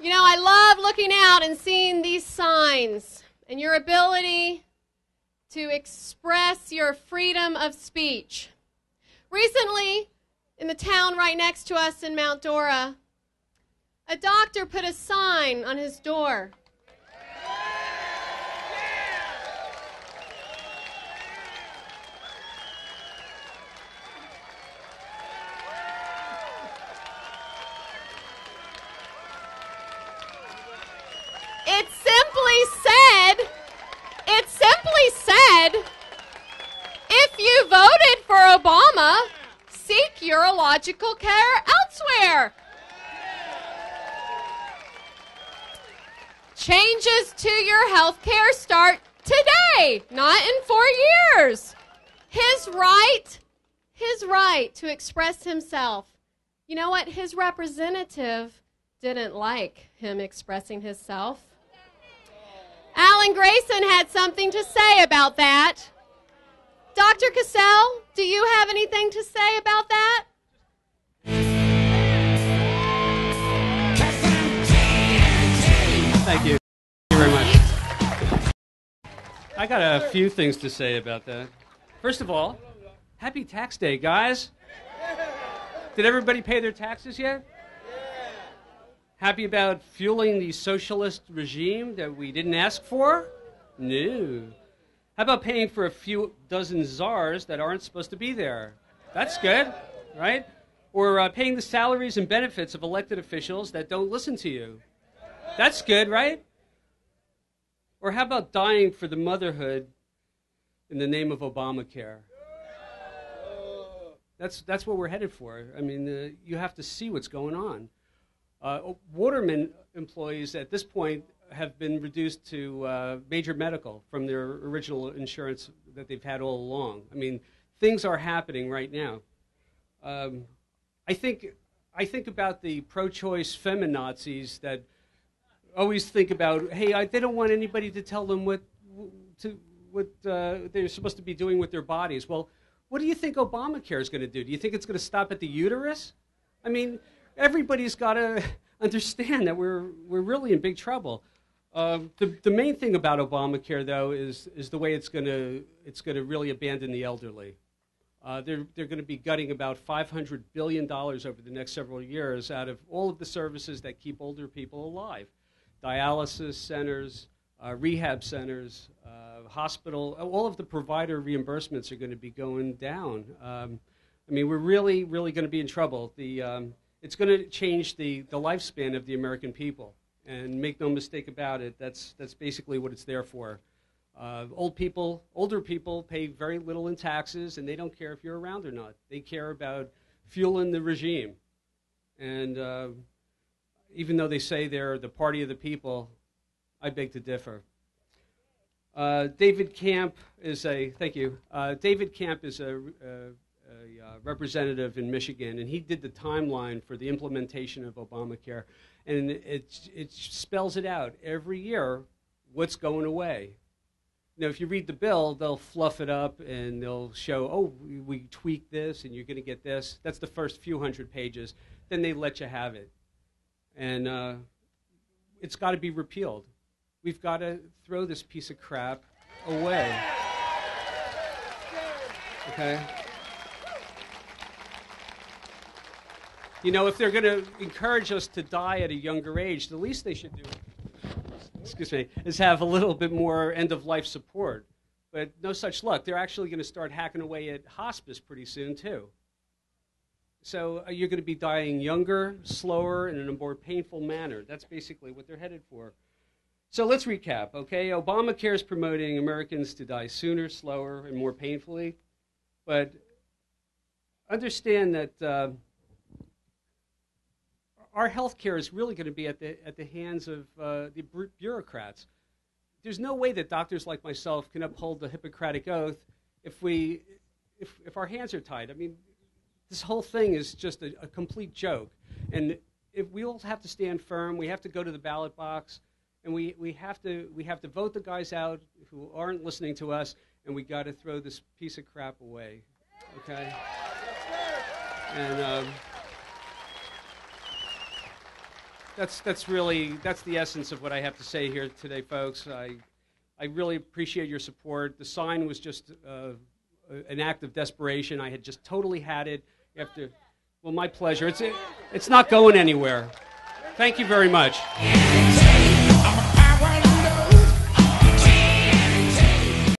You know, I love looking out and seeing these signs and your ability to express your freedom of speech. Recently, in the town right next to us in Mount Dora, a doctor put a sign on his door. It simply said, if you voted for Obama, seek urological care elsewhere. Changes to your health care start today, not in 4 years. His right to express himself. You know what? His representative didn't like him expressing himself. Alan Grayson had something to say about that. Dr. Cassell, do you have anything to say about that? Thank you. Thank you very much. I got a few things to say about that. First of all, happy tax day, guys. Did everybody pay their taxes yet? Happy about fueling the socialist regime that we didn't ask for? No. How about paying for a few dozen czars that aren't supposed to be there? That's good, right? Or paying the salaries and benefits of elected officials that don't listen to you. That's good, right? Or how about dying for the motherhood in the name of Obamacare? That's what we're headed for. I mean, you have to see what's going on. Waterman employees at this point have been reduced to major medical from their original insurance that they've had all along. I mean, things are happening right now. I think about the pro-choice feminazis that always think about, hey, they don't want anybody to tell them what they're supposed to be doing with their bodies. Well, what do you think Obamacare is going to do? Do you think it's going to stop at the uterus? I mean, everybody's got to understand that we're really in big trouble. The main thing about Obamacare, though, is the way it's going to really abandon the elderly. They're going to be gutting about $500 billion over the next several years out of all of the services that keep older people alive. Dialysis centers, rehab centers, hospital, all of the provider reimbursements are going to be going down. I mean, we're really, really going to be in trouble. It's going to change the lifespan of the American people. And make no mistake about it, that's basically what it's there for. Older people pay very little in taxes, and they don't care if you're around or not. They care about fueling the regime. And even though they say they're the party of the people, I beg to differ. David Camp is a representative in Michigan, and he did the timeline for the implementation of Obamacare, and it spells it out every year what's going away. Now, if you read the bill, they'll fluff it up and they'll show, oh, we tweaked this and you're going to get this. That's the first few hundred pages. Then they let you have it. And it's got to be repealed. We've got to throw this piece of crap away. Okay? You know, if they're going to encourage us to die at a younger age, the least they should do is have a little bit more end-of-life support. But no such luck. They're actually going to start hacking away at hospice pretty soon, too. So you're going to be dying younger, slower, and in a more painful manner. That's basically what they're headed for. So let's recap, okay? Obamacare is promoting Americans to die sooner, slower, and more painfully. But understand that our health care is really going to be at the hands of the bureaucrats. There's no way that doctors like myself can uphold the Hippocratic Oath if our hands are tied. I mean, this whole thing is just a complete joke. And if we all have to stand firm, we have to go to the ballot box, and we have to vote the guys out who aren't listening to us, and we got to throw this piece of crap away. Okay? And that's the essence of what I have to say here today, folks. I really appreciate your support. The sign was just an act of desperation. I had just totally had it after. Well, my pleasure. It's not going anywhere. Thank you very much.